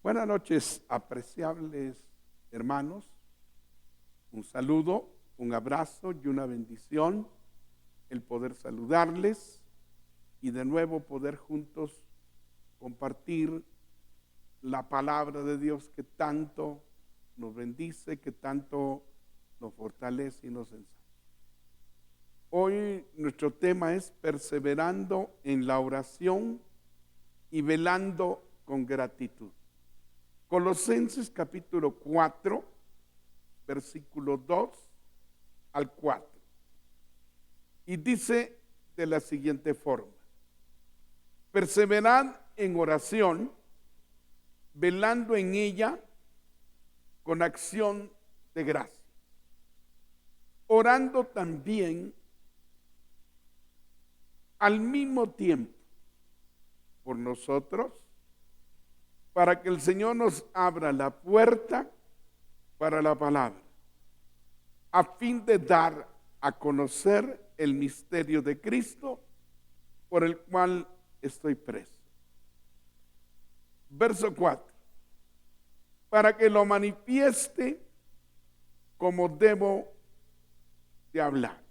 Buenas noches, apreciables hermanos. Un saludo, un abrazo y una bendición, el poder saludarles y de nuevo poder juntos compartir la palabra de Dios que tanto nos bendice, que tanto nos fortalece y nos enseña. Hoy nuestro tema es perseverando en la oración y velando con gratitud. Colosenses capítulo 4, versículo 2 al 4. Y dice de la siguiente forma: perseverad en oración, velando en ella con acción de gracia, orando también al mismo tiempo por nosotros, para que el Señor nos abra la puerta para la palabra, a fin de dar a conocer el misterio de Cristo, por el cual estoy preso. Verso 4. Para que lo manifieste como debo de hablar.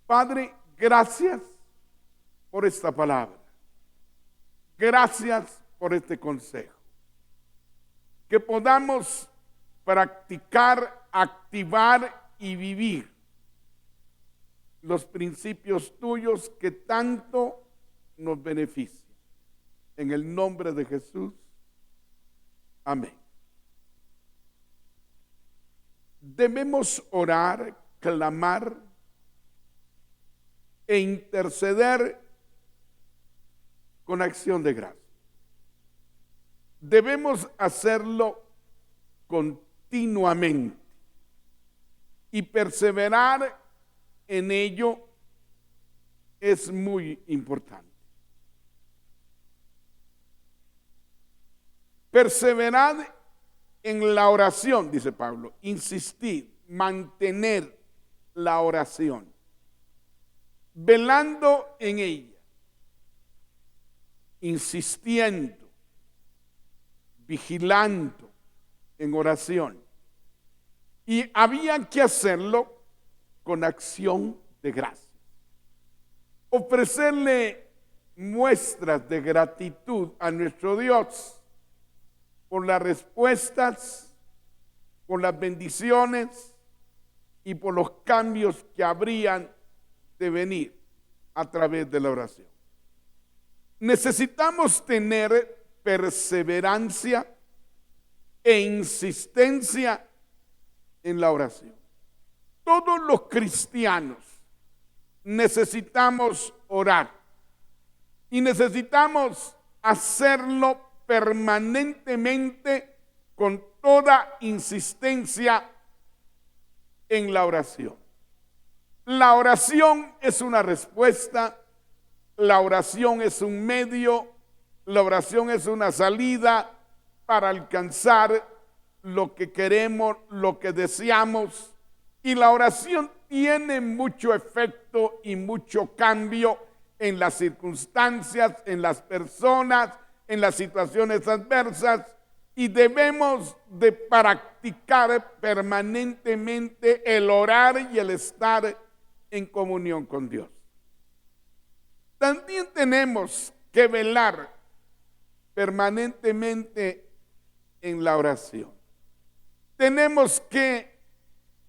Padre, gracias por esta palabra. Gracias por este consejo. Que podamos practicar, activar y vivir los principios tuyos que tanto nos benefician. En el nombre de Jesús. Amén. Debemos orar, clamar e interceder con acción de gracia. Debemos hacerlo continuamente y perseverar en ello es muy importante. Perseverad en la oración, dice Pablo, insistir, mantener la oración, velando en ella, insistiendo, vigilando en oración. Y había que hacerlo con acción de gracia. Ofrecerle muestras de gratitud a nuestro Dios por las respuestas, por las bendiciones y por los cambios que habrían de venir a través de la oración. Necesitamos tener perseverancia e insistencia en la oración. Todos los cristianos necesitamos orar y necesitamos hacerlo permanentemente con toda insistencia en la oración. La oración es una respuesta, la oración es un medio, la oración es una salida para alcanzar lo que queremos, lo que deseamos. Y la oración tiene mucho efecto y mucho cambio en las circunstancias, en las personas, en las situaciones adversas, y debemos de practicar permanentemente el orar y el estar en comunión con Dios. También tenemos que velar permanentemente en la oración. Tenemos que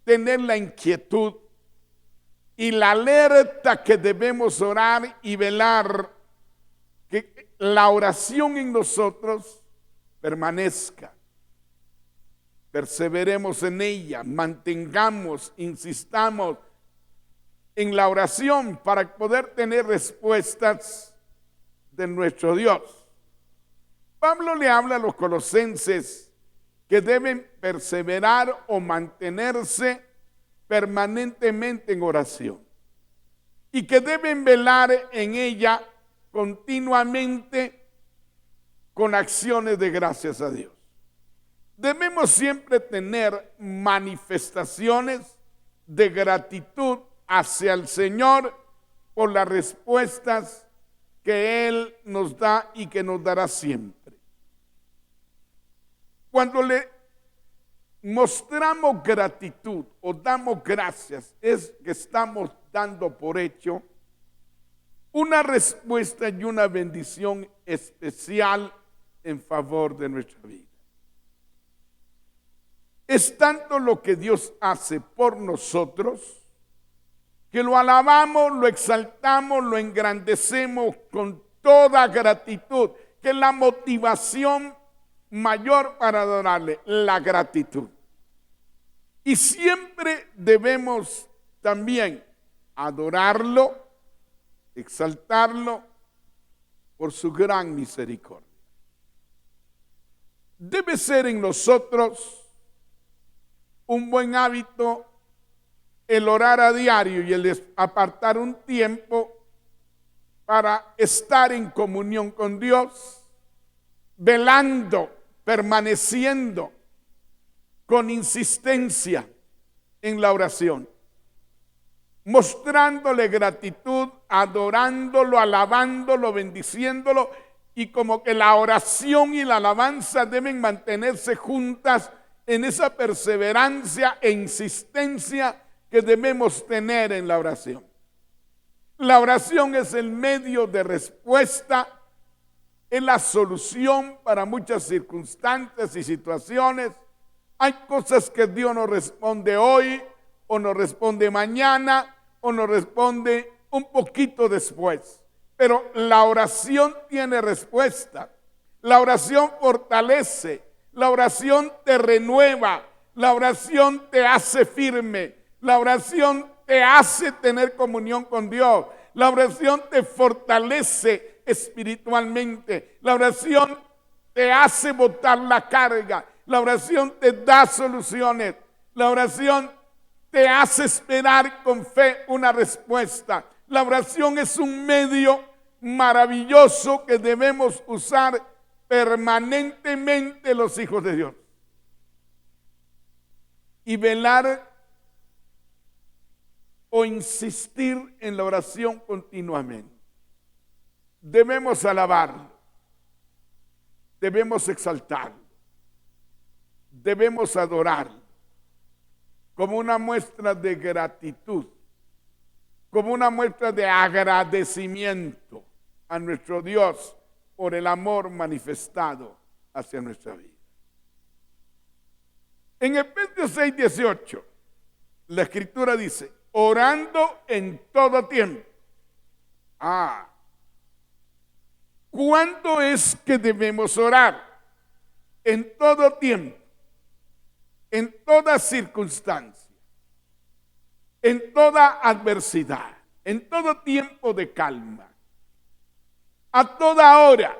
tener la inquietud y la alerta que debemos orar y velar que la oración en nosotros permanezca. Perseveremos en ella, mantengamos, insistamos en la oración para poder tener respuestas de nuestro Dios. Pablo le habla a los colosenses que deben perseverar o mantenerse permanentemente en oración y que deben velar en ella continuamente con acciones de gracias a Dios. Debemos siempre tener manifestaciones de gratitud hacia el Señor por las respuestas que Él nos da y que nos dará siempre. Cuando le mostramos gratitud o damos gracias, es que estamos dando por hecho una respuesta y una bendición especial en favor de nuestra vida. Es tanto lo que Dios hace por nosotros que lo alabamos, lo exaltamos, lo engrandecemos con toda gratitud, que es la motivación mayor para adorarle, la gratitud. Y siempre debemos también adorarlo, exaltarlo por su gran misericordia. Debe ser en nosotros un buen hábito el orar a diario y el apartar un tiempo para estar en comunión con Dios, velando, permaneciendo con insistencia en la oración, mostrándole gratitud, adorándolo, alabándolo, bendiciéndolo, y como que la oración y la alabanza deben mantenerse juntas en esa perseverancia e insistencia que debemos tener en la oración. La oración es el medio de respuesta, es la solución para muchas circunstancias y situaciones. Hay cosas que Dios nos responde hoy, o nos responde mañana, o nos responde un poquito después. Pero la oración tiene respuesta. La oración fortalece, la oración te renueva, la oración te hace firme. La oración te hace tener comunión con Dios. La oración te fortalece espiritualmente. La oración te hace botar la carga. La oración te da soluciones. La oración te hace esperar con fe una respuesta. La oración es un medio maravilloso que debemos usar permanentemente los hijos de Dios. Y velar o insistir en la oración continuamente. Debemos alabarlo, debemos exaltarlo, debemos adorarlo como una muestra de gratitud, como una muestra de agradecimiento a nuestro Dios por el amor manifestado hacia nuestra vida. En Efesios 6:18, la Escritura dice: orando en todo tiempo. ¿Cuándo es que debemos orar? En todo tiempo, en toda circunstancia, en toda adversidad, en todo tiempo de calma, a toda hora,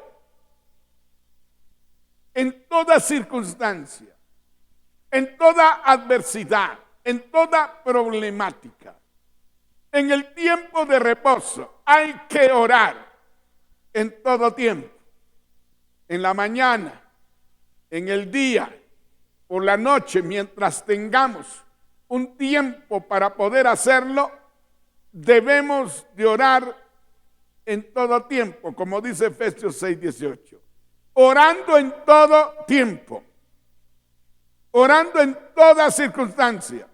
en toda circunstancia, en toda adversidad, en toda problemática. En el tiempo de reposo hay que orar en todo tiempo. En la mañana, en el día, por la noche, mientras tengamos un tiempo para poder hacerlo, debemos de orar en todo tiempo, como dice Efesios 6:18. Orando en todo tiempo. Orando en toda circunstancia.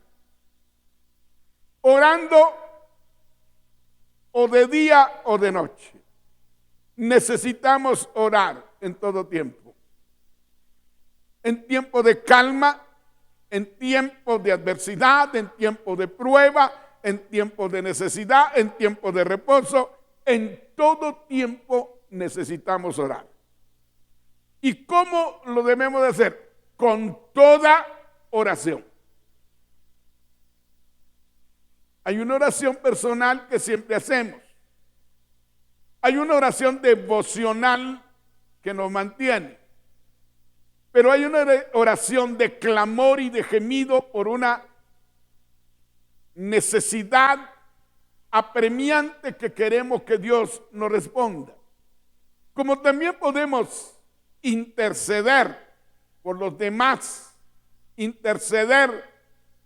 Orando o de día o de noche. Necesitamos orar en todo tiempo. En tiempo de calma, en tiempo de adversidad, en tiempo de prueba, en tiempo de necesidad, en tiempo de reposo. En todo tiempo necesitamos orar. ¿Y cómo lo debemos de hacer? Con toda oración. Hay una oración personal que siempre hacemos. Hay una oración devocional que nos mantiene. Pero hay una oración de clamor y de gemido por una necesidad apremiante que queremos que Dios nos responda. Como también podemos interceder por los demás, interceder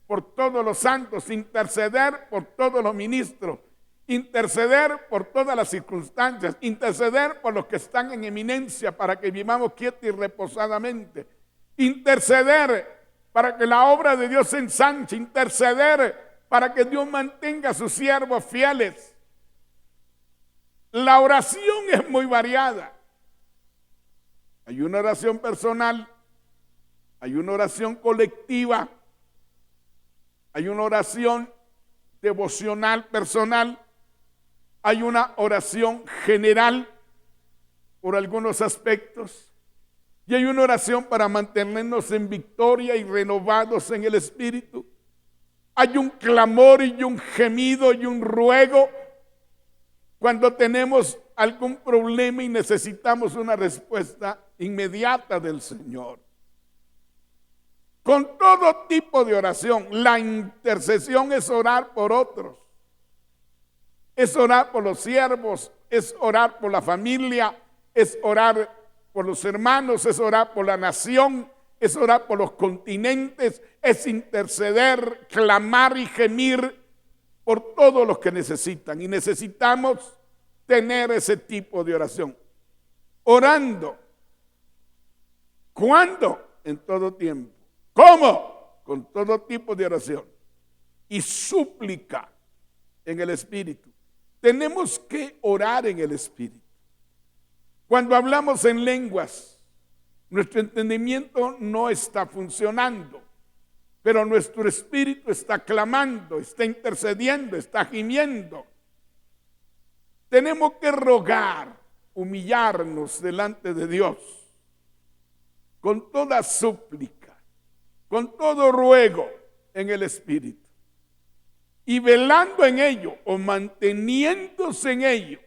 por todos los santos, interceder por todos los ministros, interceder por todas las circunstancias, interceder por los que están en eminencia para que vivamos quietos y reposadamente, interceder para que la obra de Dios se ensanche, interceder para que Dios mantenga a sus siervos fieles. La oración es muy variada. Hay una oración personal, hay una oración colectiva, hay una oración devocional personal, hay una oración general por algunos aspectos y hay una oración para mantenernos en victoria y renovados en el Espíritu. Hay un clamor y un gemido y un ruego cuando tenemos algún problema y necesitamos una respuesta inmediata del Señor. Con todo tipo de oración, la intercesión es orar por otros, es orar por los siervos, es orar por la familia, es orar por los hermanos, es orar por la nación, es orar por los continentes, es interceder, clamar y gemir por todos los que necesitan. Y necesitamos tener ese tipo de oración. Orando. ¿Cuándo? En todo tiempo. ¿Cómo? Con todo tipo de oración. Y súplica en el Espíritu. Tenemos que orar en el Espíritu. Cuando hablamos en lenguas, nuestro entendimiento no está funcionando, pero nuestro espíritu está clamando, está intercediendo, está gimiendo. Tenemos que rogar, humillarnos delante de Dios, con toda súplica, con todo ruego en el Espíritu, y velando en ello o manteniéndose en ello,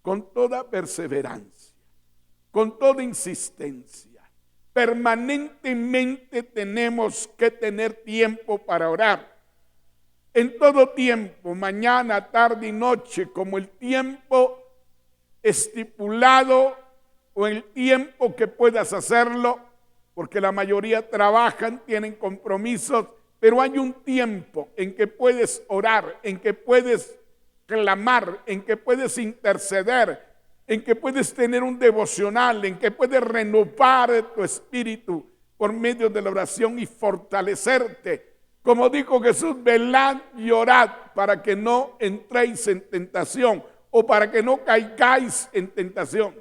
con toda perseverancia, con toda insistencia. Permanentemente tenemos que tener tiempo para orar. En todo tiempo, mañana, tarde y noche, como el tiempo estipulado o el tiempo que puedas hacerlo, porque la mayoría trabajan, tienen compromisos, pero hay un tiempo en que puedes orar, en que puedes clamar, en que puedes interceder, en que puedes tener un devocional, en que puedes renovar tu espíritu por medio de la oración y fortalecerte. Como dijo Jesús, velad y orad para que no entréis en tentación o para que no caigáis en tentación.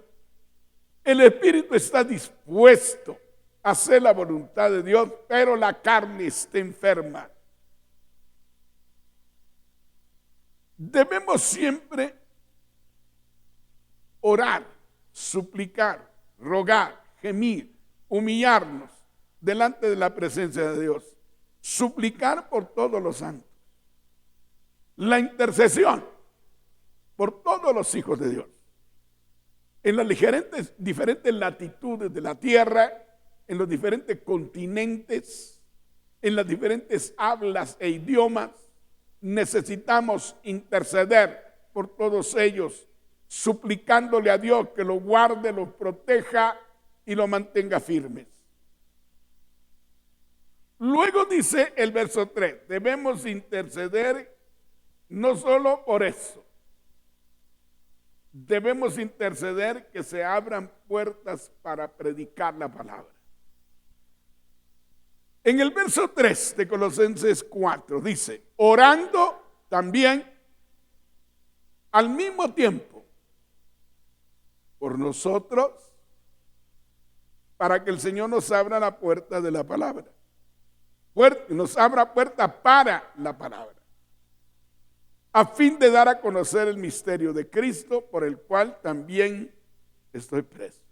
El espíritu está dispuesto a hacer la voluntad de Dios, pero la carne está enferma. Debemos siempre orar, suplicar, rogar, gemir, humillarnos delante de la presencia de Dios, suplicar por todos los santos, la intercesión por todos los hijos de Dios, en las diferentes latitudes de la tierra, en los diferentes continentes, en las diferentes hablas e idiomas. Necesitamos interceder por todos ellos, suplicándole a Dios que los guarde, los proteja y los mantenga firmes. Luego dice el verso 3, debemos interceder no solo por eso, debemos interceder que se abran puertas para predicar la palabra. En el verso 3 de Colosenses 4 dice, orando también al mismo tiempo por nosotros, para que el Señor nos abra la puerta de la palabra. Nos abra puerta para la palabra, a fin de dar a conocer el misterio de Cristo, por el cual también estoy preso.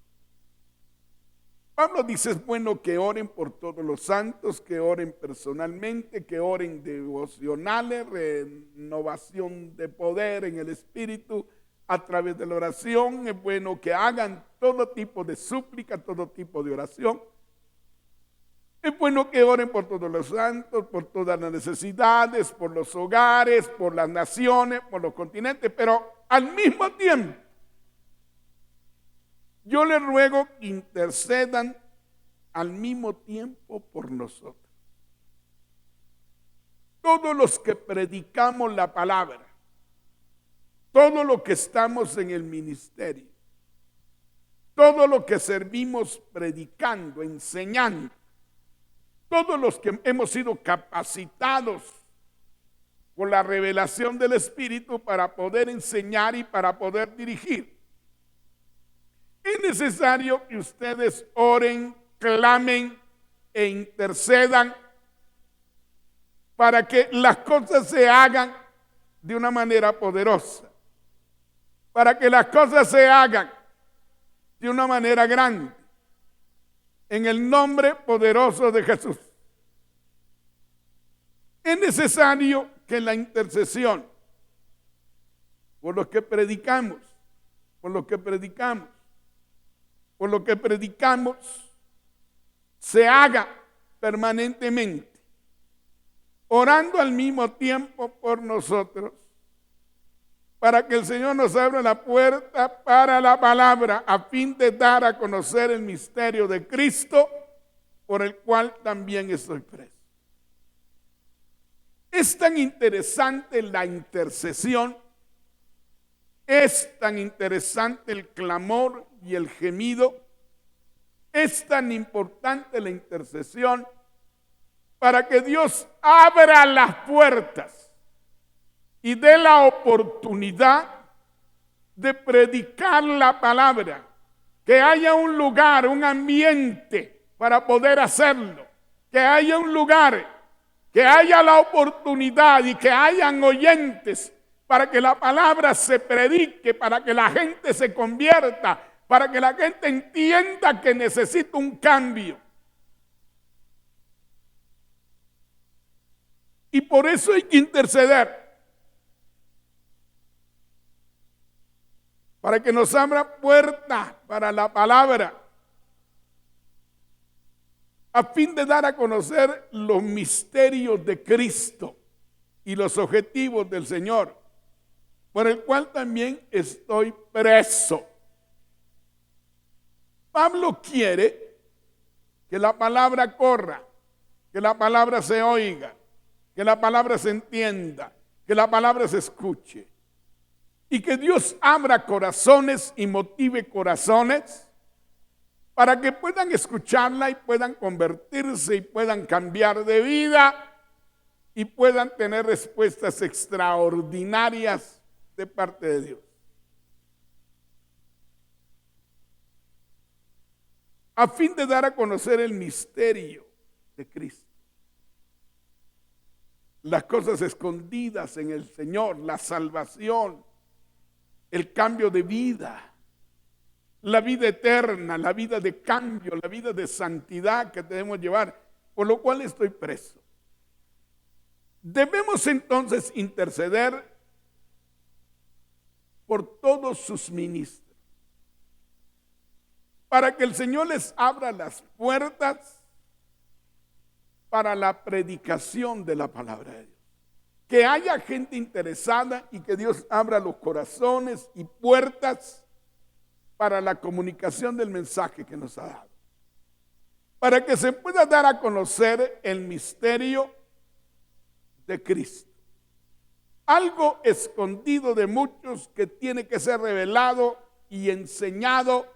Pablo dice, es bueno que oren por todos los santos, que oren personalmente, que oren devocionales, renovación de poder en el Espíritu a través de la oración. Es bueno que hagan todo tipo de súplica, todo tipo de oración. Es bueno que oren por todos los santos, por todas las necesidades, por los hogares, por las naciones, por los continentes, pero al mismo tiempo, yo les ruego que intercedan al mismo tiempo por nosotros. Todos los que predicamos la palabra, todos los que estamos en el ministerio, todo lo que servimos predicando, enseñando, todos los que hemos sido capacitados por la revelación del Espíritu para poder enseñar y para poder dirigir. Es necesario que ustedes oren, clamen e intercedan para que las cosas se hagan de una manera poderosa, para que las cosas se hagan de una manera grande, en el nombre poderoso de Jesús. Es necesario que la intercesión por lo que predicamos, se haga permanentemente, orando al mismo tiempo por nosotros, para que el Señor nos abra la puerta para la palabra, a fin de dar a conocer el misterio de Cristo, por el cual también estoy preso. Es tan interesante la intercesión, es tan interesante el clamor y el gemido, es tan importante la intercesión para que Dios abra las puertas y dé la oportunidad de predicar la palabra, que haya un lugar, un ambiente para poder hacerlo, que haya un lugar, que haya la oportunidad y que hayan oyentes para que la palabra se predique, para que la gente se convierta, para que la gente entienda que necesita un cambio. Y por eso hay que interceder, para que nos abra puertas para la palabra, a fin de dar a conocer los misterios de Cristo y los objetivos del Señor, por el cual también estoy preso. Pablo quiere que la palabra corra, que la palabra se oiga, que la palabra se entienda, que la palabra se escuche. Y que Dios abra corazones y motive corazones para que puedan escucharla y puedan convertirse y puedan cambiar de vida y puedan tener respuestas extraordinarias de parte de Dios. A fin de dar a conocer el misterio de Cristo, las cosas escondidas en el Señor, la salvación, el cambio de vida, la vida eterna, la vida de cambio, la vida de santidad que debemos llevar, por lo cual estoy preso. Debemos entonces interceder por todos sus ministros, para que el Señor les abra las puertas para la predicación de la palabra de Dios. Que haya gente interesada y que Dios abra los corazones y puertas para la comunicación del mensaje que nos ha dado. Para que se pueda dar a conocer el misterio de Cristo. Algo escondido de muchos que tiene que ser revelado y enseñado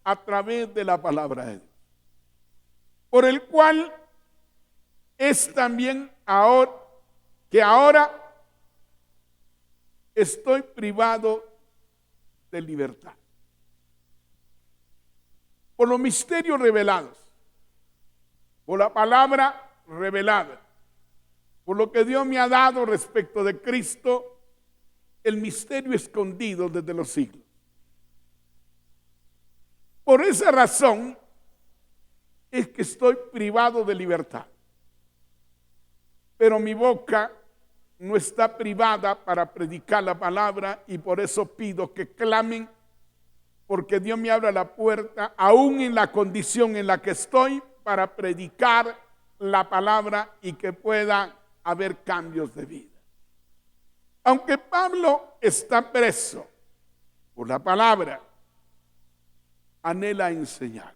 a través de la palabra de Dios. Por el cual es también ahora estoy privado de libertad. Por los misterios revelados, por la palabra revelada, por lo que Dios me ha dado respecto de Cristo, el misterio escondido desde los siglos. Por esa razón es que estoy privado de libertad. Pero mi boca no está privada para predicar la palabra y por eso pido que clamen, porque Dios me abra la puerta, aún en la condición en la que estoy, para predicar la palabra y que pueda haber cambios de vida. Aunque Pablo está preso por la palabra, anhela enseñar.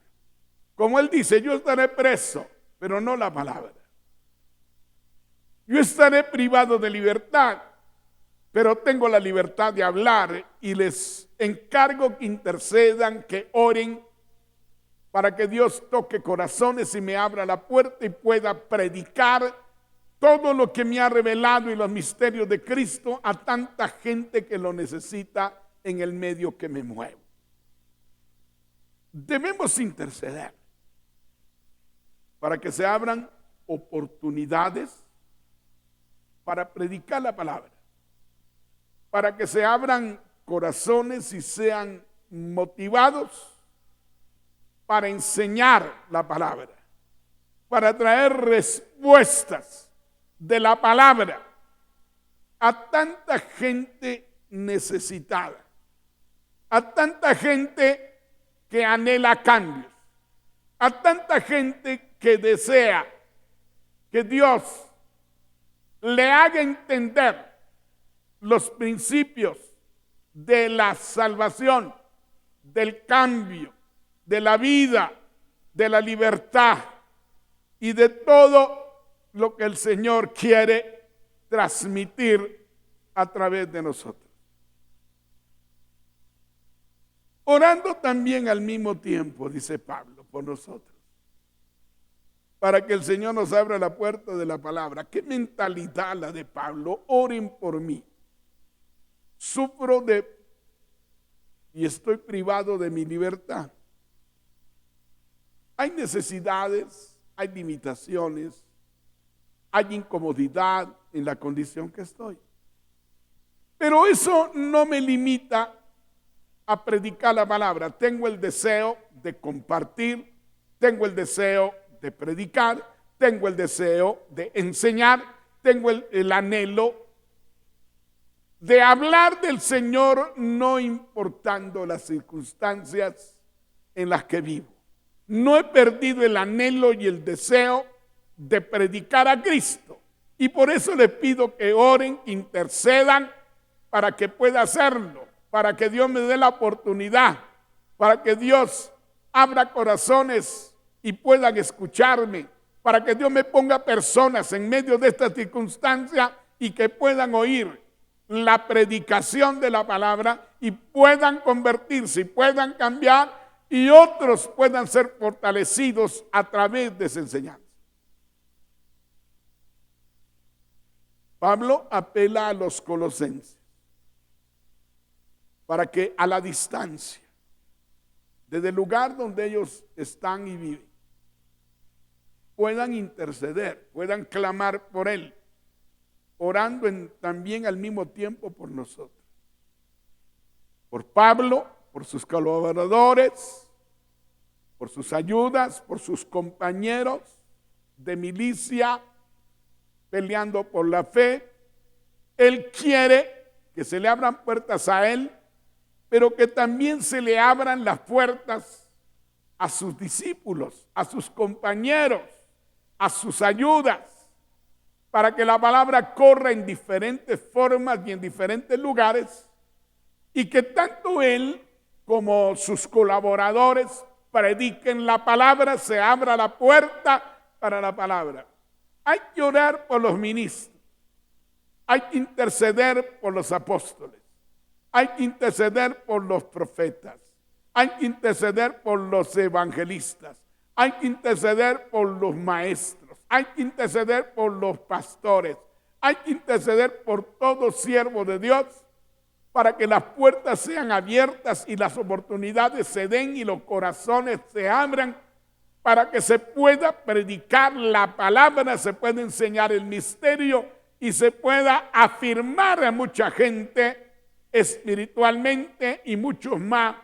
Como él dice, yo estaré preso, pero no la palabra. Yo estaré privado de libertad, pero tengo la libertad de hablar y les encargo que intercedan, que oren para que Dios toque corazones y me abra la puerta y pueda predicar todo lo que me ha revelado y los misterios de Cristo a tanta gente que lo necesita en el medio que me muevo. Debemos interceder para que se abran oportunidades para predicar la palabra, para que se abran corazones y sean motivados para enseñar la palabra, para traer respuestas de la palabra a tanta gente necesitada, a tanta gente que anhela cambios, a tanta gente que desea que Dios le haga entender los principios de la salvación, del cambio, de la vida, de la libertad y de todo lo que el Señor quiere transmitir a través de nosotros. Orando también al mismo tiempo, dice Pablo, por nosotros, para que el Señor nos abra la puerta de la palabra. ¿Qué mentalidad la de Pablo? Oren por mí. Sufro y estoy privado de mi libertad. Hay necesidades, hay limitaciones, hay incomodidad en la condición que estoy. Pero eso no me limita a predicar la palabra. Tengo el deseo de compartir, tengo el deseo de predicar, tengo el deseo de enseñar, tengo el anhelo de hablar del Señor, no importando las circunstancias en las que vivo. No he perdido el anhelo y el deseo de predicar a Cristo. Y por eso les pido que oren, intercedan para que pueda hacerlo, para que Dios me dé la oportunidad, para que Dios abra corazones y puedan escucharme, para que Dios me ponga personas en medio de esta circunstancia y que puedan oír la predicación de la palabra y puedan convertirse y puedan cambiar y otros puedan ser fortalecidos a través de esa enseñanza. Pablo apela a los colosenses para que a la distancia, desde el lugar donde ellos están y viven, puedan interceder, puedan clamar por él, orando también al mismo tiempo por nosotros. Por Pablo, por sus colaboradores, por sus ayudas, por sus compañeros de milicia peleando por la fe. Él quiere que se le abran puertas a él, pero que también se le abran las puertas a sus discípulos, a sus compañeros, a sus ayudas, para que la palabra corra en diferentes formas y en diferentes lugares, y que tanto él como sus colaboradores prediquen la palabra, se abra la puerta para la palabra. Hay que orar por los ministros, hay que interceder por los apóstoles, hay que interceder por los profetas, hay que interceder por los evangelistas, hay que interceder por los maestros, hay que interceder por los pastores, hay que interceder por todo siervo de Dios para que las puertas sean abiertas y las oportunidades se den y los corazones se abran para que se pueda predicar la palabra, se pueda enseñar el misterio y se pueda afirmar a mucha gente espiritualmente y muchos más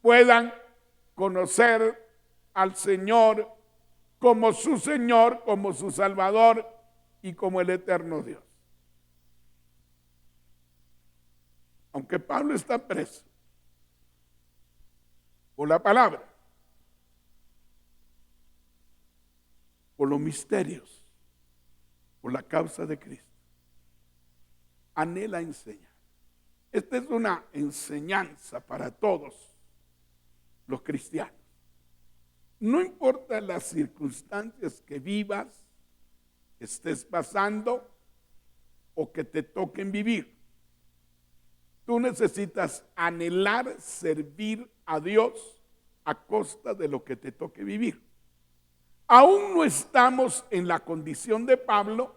puedan conocer al Señor como su Señor, como su Salvador y como el eterno Dios. Aunque Pablo está preso por la palabra, por los misterios, por la causa de Cristo, anhela enseñar. Esta es una enseñanza para todos los cristianos. No importa las circunstancias que vivas, que estés pasando o que te toquen vivir. Tú necesitas anhelar servir a Dios a costa de lo que te toque vivir. Aún no estamos en la condición de Pablo,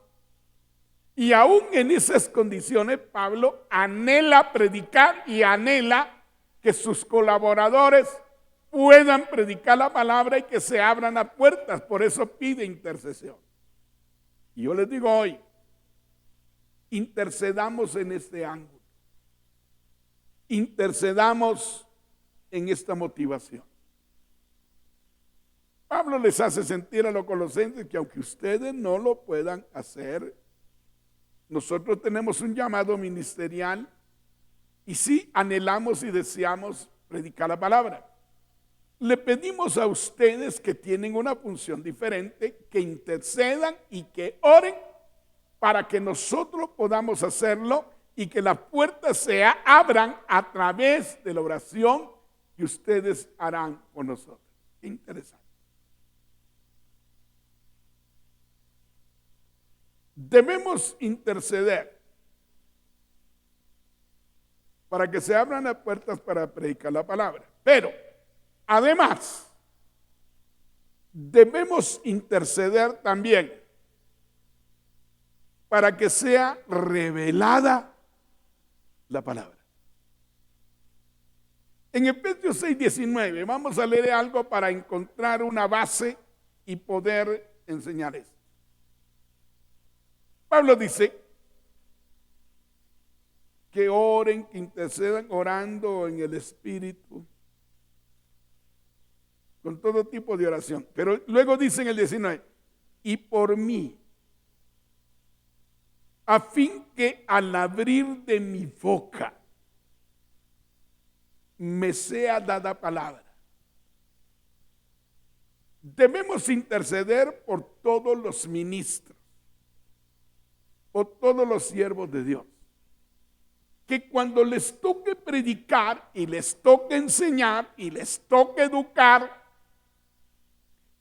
y aún en esas condiciones Pablo anhela predicar y anhela que sus colaboradores puedan predicar la palabra y que se abran las puertas. Por eso pide intercesión. Y yo les digo hoy, intercedamos en este ángulo. Intercedamos en esta motivación. Pablo les hace sentir a los colosenses que aunque ustedes no lo puedan hacer, nosotros tenemos un llamado ministerial y sí anhelamos y deseamos predicar la palabra. Le pedimos a ustedes que tienen una función diferente, que intercedan y que oren para que nosotros podamos hacerlo y que las puertas se abran a través de la oración que ustedes harán con nosotros. Qué interesante. Debemos interceder para que se abran las puertas para predicar la palabra. Pero, además, debemos interceder también para que sea revelada la palabra. En Efesios 6:19 vamos a leer algo para encontrar una base y poder enseñar esto. Pablo dice que oren, que intercedan orando en el Espíritu, con todo tipo de oración. Pero luego dice en el 19, y por mí, a fin que al abrir de mi boca me sea dada palabra. Debemos interceder por todos los ministros, por todos los siervos de Dios, que cuando les toque predicar y les toque enseñar y les toque educar,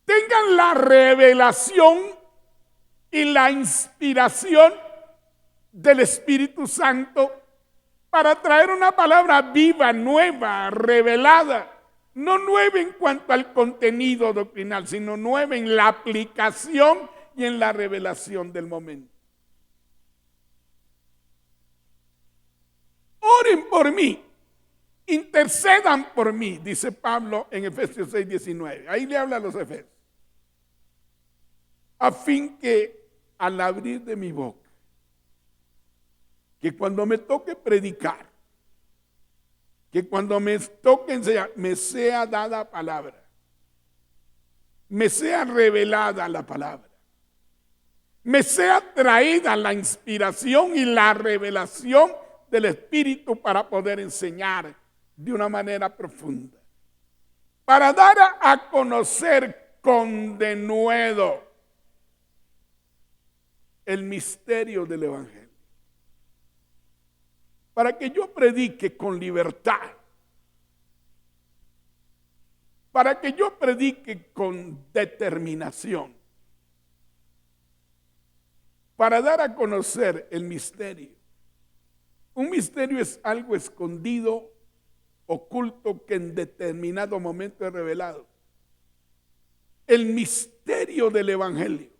tengan la revelación y la inspiración del Espíritu Santo para traer una palabra viva, nueva, revelada. No nueva en cuanto al contenido doctrinal, sino nueva en la aplicación y en la revelación del momento. Oren por mí, intercedan por mí, dice Pablo en Efesios 6:19. Ahí le habla a los Efesios. A fin que al abrir de mi boca, que cuando me toque predicar, que cuando me toque enseñar, me sea dada palabra, me sea revelada la palabra, me sea traída la inspiración y la revelación del Espíritu para poder enseñar de una manera profunda, para dar a conocer con denuedo el misterio del Evangelio, para que yo predique con libertad, para que yo predique con determinación, para dar a conocer el misterio. Un misterio es algo escondido, oculto, que en determinado momento es revelado. El misterio del Evangelio,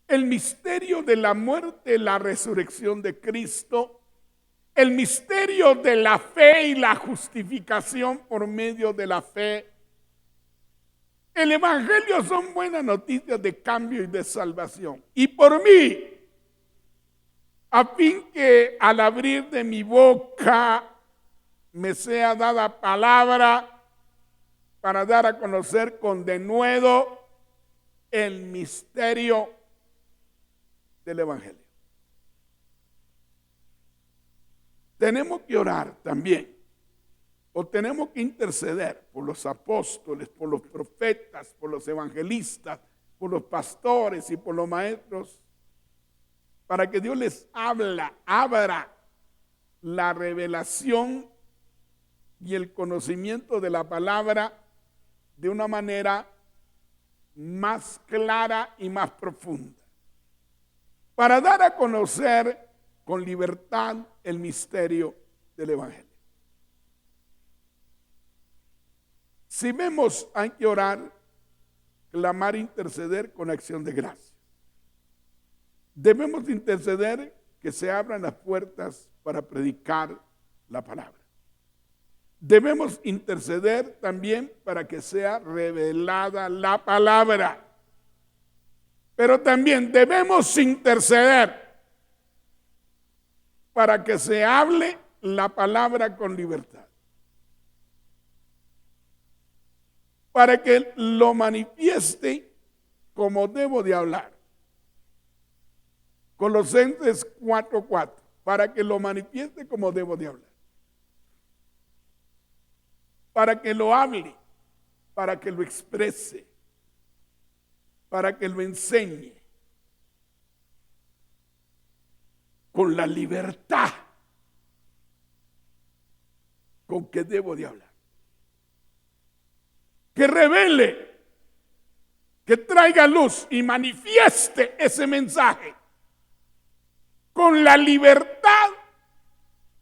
el misterio de la muerte, la resurrección de Cristo, el misterio de la fe y la justificación por medio de la fe. El Evangelio son buenas noticias de cambio y de salvación. Y por mí, a fin que al abrir de mi boca me sea dada palabra para dar a conocer con denuedo el misterio del Evangelio. Tenemos que orar también, o tenemos que interceder por los apóstoles, por los profetas, por los evangelistas, por los pastores y por los maestros, para que Dios les abra la revelación y el conocimiento de la palabra de una manera más clara y más profunda, para dar a conocer con libertad el misterio del Evangelio. Si vemos, hay que orar, clamar, interceder con acción de gracia. Debemos interceder que se abran las puertas para predicar la palabra. Debemos interceder también para que sea revelada la palabra. Pero también debemos interceder para que se hable la palabra con libertad. Para que lo manifieste como debo de hablar. Colosenses 4:4, para que lo manifieste como debo de hablar. Para que lo hable, para que lo exprese, para que lo enseñe. Con la libertad con que debo de hablar. Que revele, que traiga luz y manifieste ese mensaje con la libertad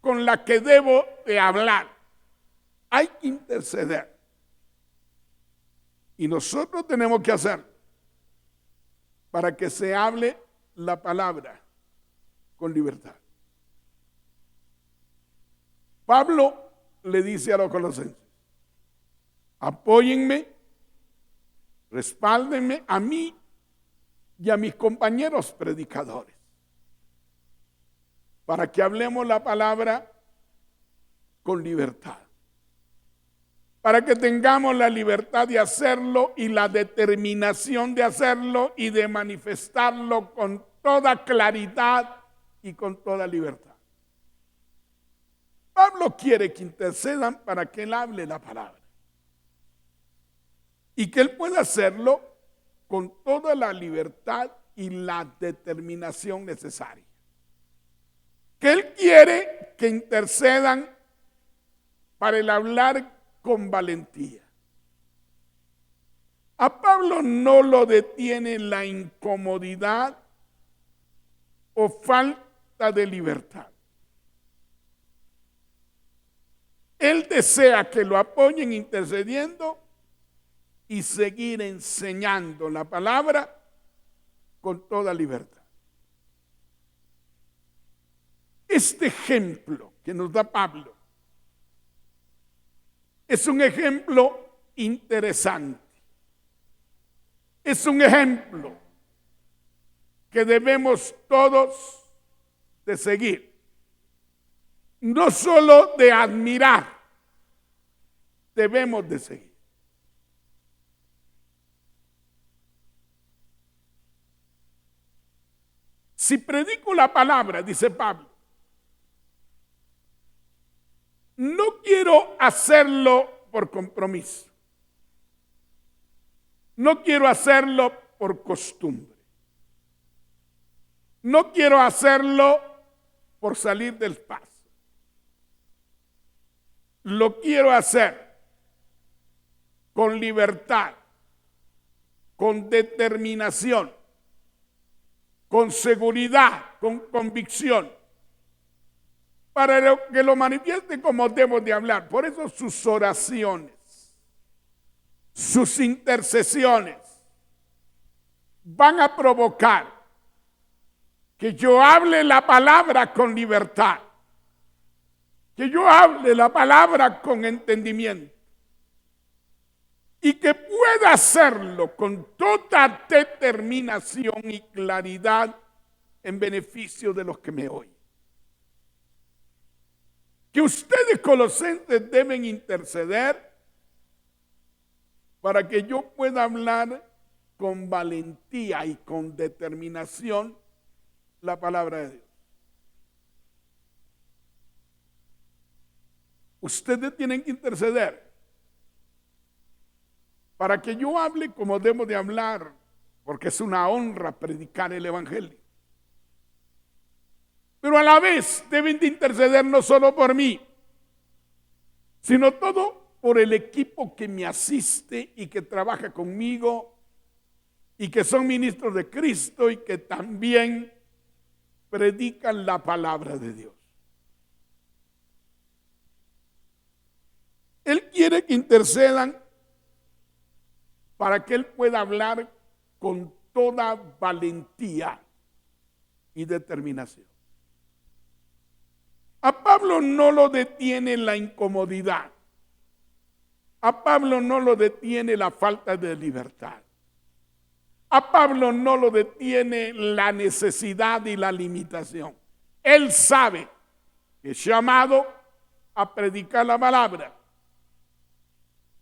con la que debo de hablar. Hay que interceder. Y nosotros tenemos que hacerlo para que se hable la palabra con libertad. Pablo le dice a los colosenses: apóyenme, respáldenme a mí y a mis compañeros predicadores, para que hablemos la palabra con libertad, para que tengamos la libertad de hacerlo y la determinación de hacerlo y de manifestarlo con toda claridad y con toda libertad. Pablo quiere que intercedan para que él hable la palabra y que él pueda hacerlo con toda la libertad y la determinación necesaria. Que él quiere que intercedan para el hablar con valentía. A Pablo no lo detiene la incomodidad o falta de libertad. Él desea que lo apoyen intercediendo y seguir enseñando la palabra con toda libertad. Este ejemplo que nos da Pablo es un ejemplo interesante. Es un ejemplo que debemos todos de seguir. No solo de admirar, debemos de seguir. Si predico la palabra, dice Pablo, no quiero hacerlo por compromiso. No quiero hacerlo por costumbre. No quiero hacerlo por salir del paso. Lo quiero hacer con libertad, con determinación, con seguridad, con convicción, para que lo manifieste como debo de hablar. Por eso sus oraciones, sus intercesiones van a provocar que yo hable la palabra con libertad, que yo hable la palabra con entendimiento y que pueda hacerlo con toda determinación y claridad en beneficio de los que me oyen. Que ustedes, colosenses, deben interceder para que yo pueda hablar con valentía y con determinación la palabra de Dios. Ustedes tienen que interceder para que yo hable como debo de hablar, porque es una honra predicar el Evangelio. Pero a la vez deben de interceder no solo por mí, sino todo por el equipo que me asiste y que trabaja conmigo y que son ministros de Cristo y que también predican la palabra de Dios. Él quiere que intercedan para que Él pueda hablar con toda valentía y determinación. A Pablo no lo detiene la incomodidad. A Pablo no lo detiene la falta de libertad. A Pablo no lo detiene la necesidad y la limitación. Él sabe que es llamado a predicar la palabra.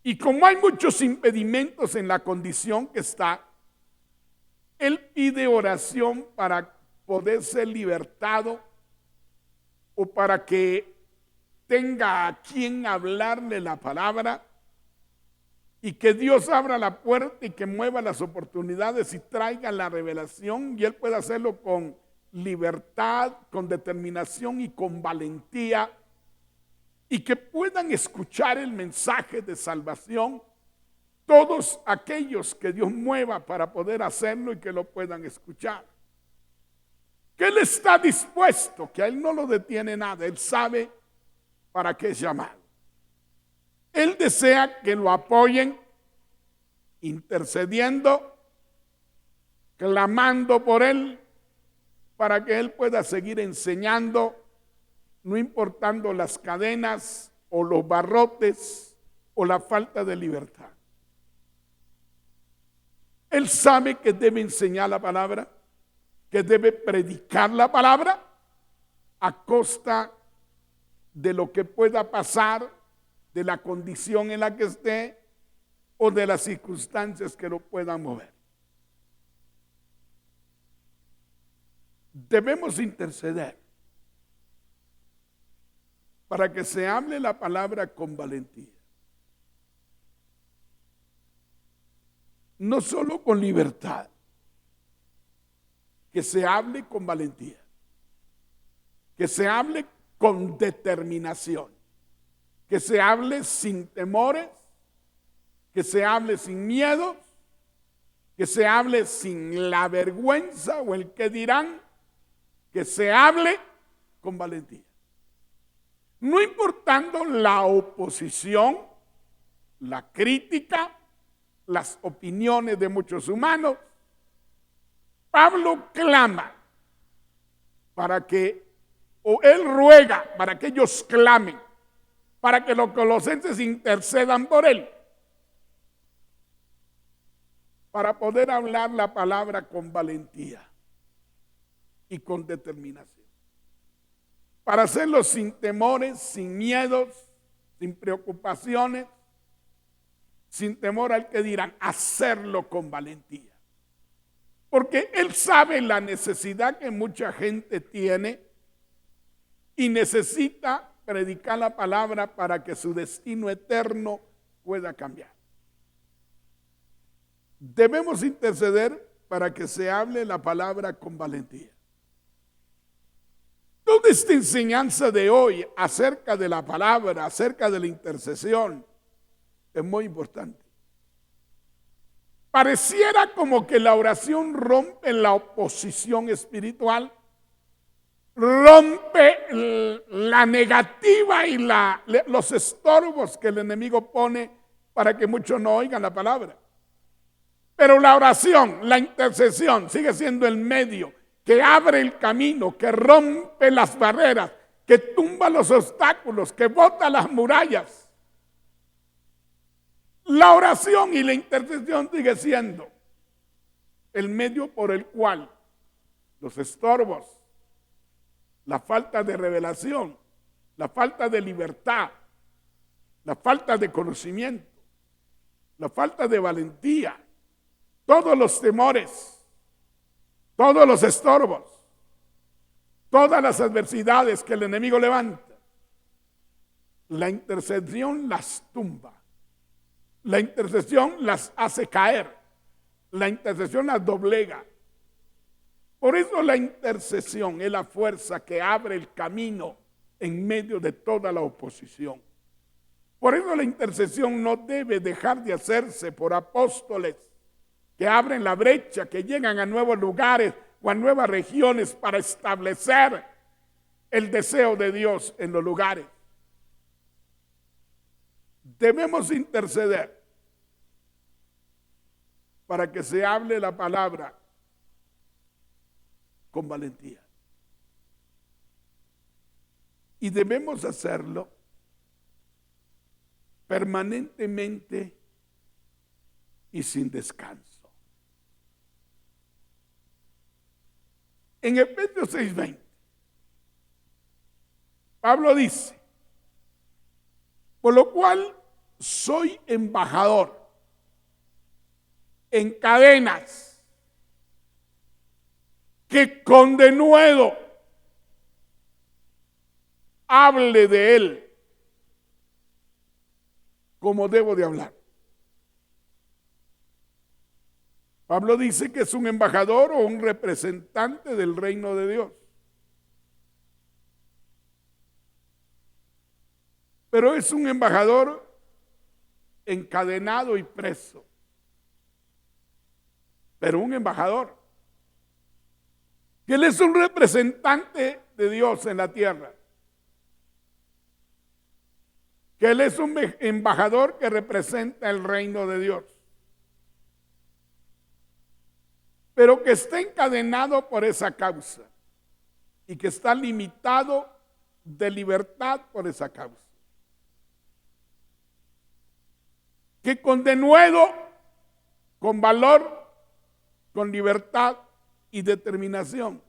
Y como hay muchos impedimentos en la condición que está, él pide oración para poder ser libertado o para que tenga a quien hablarle la palabra y que Dios abra la puerta y que mueva las oportunidades y traiga la revelación y él pueda hacerlo con libertad, con determinación y con valentía y que puedan escuchar el mensaje de salvación todos aquellos que Dios mueva para poder hacerlo y que lo puedan escuchar. Que Él está dispuesto, que a Él no lo detiene nada, Él sabe para qué es llamado. Él desea que lo apoyen, intercediendo, clamando por Él, para que Él pueda seguir enseñando, no importando las cadenas o los barrotes o la falta de libertad. Él sabe que debe enseñar la palabra, que debe predicar la palabra a costa de lo que pueda pasar, de la condición en la que esté o de las circunstancias que lo puedan mover. Debemos interceder para que se hable la palabra con valentía. No solo con libertad, que se hable con valentía, que se hable con determinación, que se hable sin temores, que se hable sin miedo, que se hable sin la vergüenza o el que dirán, que se hable con valentía. No importando la oposición, la crítica, las opiniones de muchos humanos, Pablo clama para que, o él ruega para que ellos clamen, para que los colosenses intercedan por él, para poder hablar la palabra con valentía y con determinación. Para hacerlo sin temores, sin miedos, sin preocupaciones, sin temor al que dirán, hacerlo con valentía. Porque él sabe la necesidad que mucha gente tiene y necesita predicar la palabra para que su destino eterno pueda cambiar. Debemos interceder para que se hable la palabra con valentía. Toda esta enseñanza de hoy acerca de la palabra, acerca de la intercesión, es muy importante. Pareciera como que la oración rompe la oposición espiritual, rompe la negativa y los estorbos que el enemigo pone para que muchos no oigan la palabra. Pero la oración, la intercesión sigue siendo el medio que abre el camino, que rompe las barreras, que tumba los obstáculos, que bota las murallas. La oración y la intercesión sigue siendo el medio por el cual los estorbos, la falta de revelación, la falta de libertad, la falta de conocimiento, la falta de valentía, todos los temores, todos los estorbos, todas las adversidades que el enemigo levanta, la intercesión las tumba. La intercesión las hace caer. La intercesión las doblega. Por eso la intercesión es la fuerza que abre el camino en medio de toda la oposición. Por eso la intercesión no debe dejar de hacerse por apóstoles que abren la brecha, que llegan a nuevos lugares o a nuevas regiones para establecer el deseo de Dios en los lugares. debemos interceder para que se hable la palabra con valentía. Y debemos hacerlo permanentemente y sin descanso. En Efesios 6:20, Pablo dice: por lo cual soy embajador en cadenas, que con denuedo hable de él como debo de hablar. Pablo dice que es un embajador o un representante del reino de Dios. Pero es un embajador encadenado y preso. Pero un embajador. Él es un representante de Dios en la tierra. Que él es un embajador que representa el reino de Dios. Pero que está encadenado por esa causa y que está limitado de libertad por esa causa. Que con denuedo, con valor, con libertad y determinación,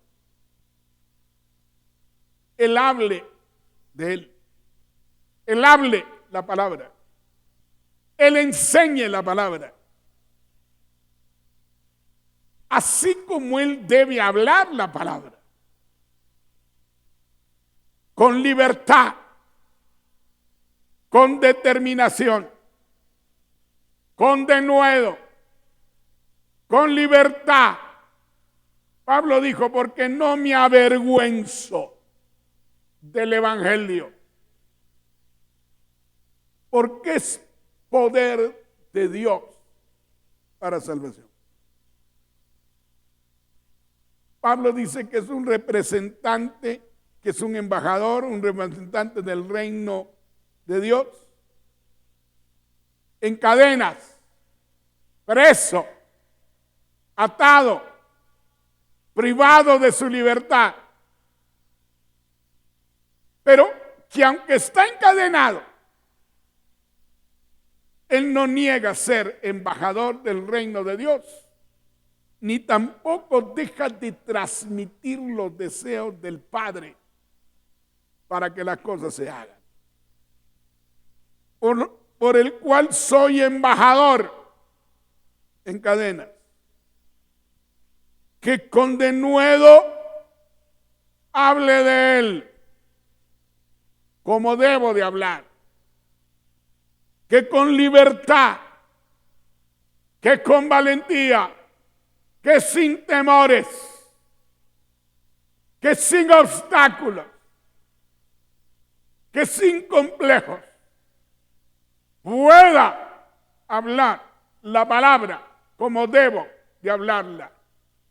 él hable de él. Él hable la palabra. Él enseñe la palabra. Así como él debe hablar la palabra. Con libertad. Con determinación. Con denuedo. Con libertad. Pablo dijo: porque no me avergüenzo del evangelio. Porque es poder de Dios para salvación. Pablo dice que es un representante, que es un embajador, un representante del reino de Dios, en cadenas, preso, atado, privado de su libertad, pero que aunque está encadenado, él no niega ser embajador del reino de Dios, ni tampoco deja de transmitir los deseos del Padre para que las cosas se hagan. Por el cual soy embajador en cadenas, que con denuedo hable de él como debo de hablar, que con libertad, que con valentía, que sin temores, que sin obstáculos, que sin complejos, pueda hablar la palabra como debo de hablarla,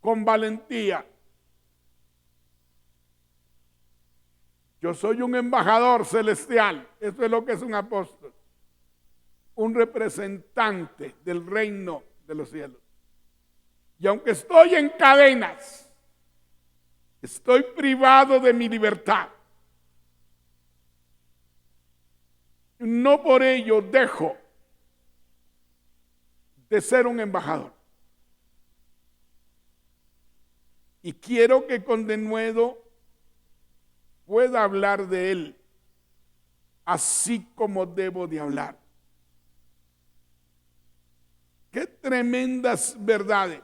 con valentía. Yo soy un embajador celestial, eso es lo que es un apóstol, un representante del reino de los cielos. Y aunque estoy en cadenas, estoy privado de mi libertad, no por ello dejo de ser un embajador. Y quiero que con denuedo pueda hablar de él, así como debo de hablar. Qué tremendas verdades.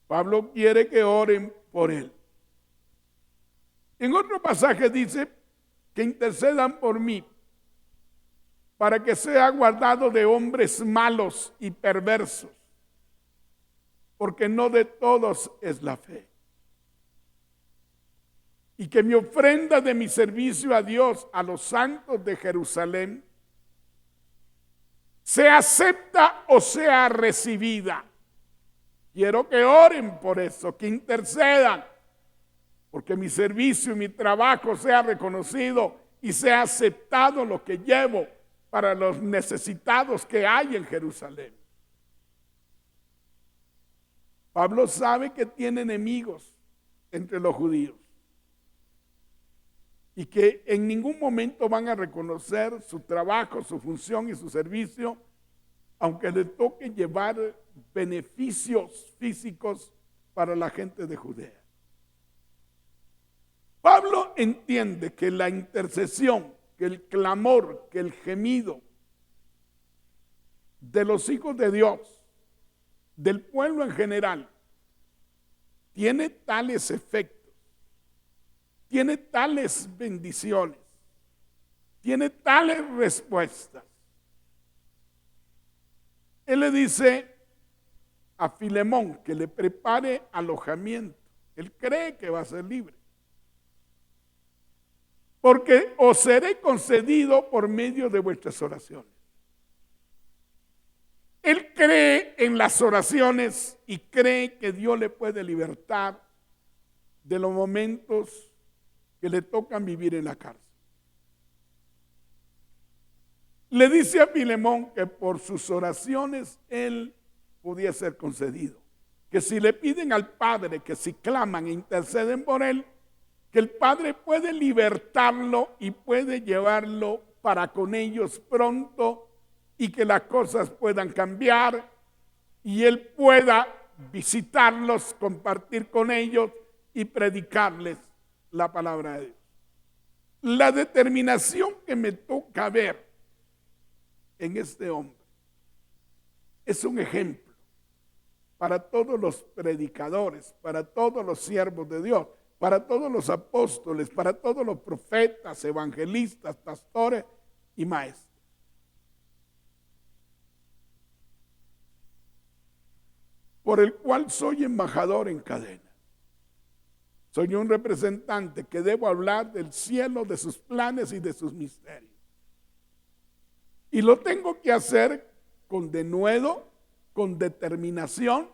Pablo quiere que oren por él. En otro pasaje dice que intercedan por mí para que sea guardado de hombres malos y perversos, porque no de todos es la fe. Y que mi ofrenda de mi servicio a Dios, a los santos de Jerusalén, sea acepta o sea recibida. Quiero que oren por eso, que intercedan, porque mi servicio y mi trabajo sea reconocido y sea aceptado lo que llevo para los necesitados que hay en Jerusalén. Pablo sabe que tiene enemigos entre los judíos y que en ningún momento van a reconocer su trabajo, su función y su servicio, aunque le toque llevar beneficios físicos para la gente de Judea. Pablo entiende que la intercesión, que el clamor, que el gemido de los hijos de Dios, del pueblo en general, tiene tales efectos, tiene tales bendiciones, tiene tales respuestas. Él le dice a Filemón que le prepare alojamiento. Él cree que va a ser libre. Porque os seré concedido por medio de vuestras oraciones. Él cree en las oraciones y cree que Dios le puede libertar de los momentos que le tocan vivir en la cárcel. Le dice a Filemón que por sus oraciones él podía ser concedido. Que si le piden al Padre, que si claman e interceden por él, que el Padre puede libertarlo y puede llevarlo para con ellos pronto y que las cosas puedan cambiar y él pueda visitarlos, compartir con ellos y predicarles la palabra de Dios. La determinación que me toca ver en este hombre es un ejemplo para todos los predicadores, para todos los siervos de Dios, para todos los apóstoles, para todos los profetas, evangelistas, pastores y maestros. Por el cual soy embajador en cadena. Soy un representante que debo hablar del cielo, de sus planes y de sus misterios. Y lo tengo que hacer con denuedo, con determinación,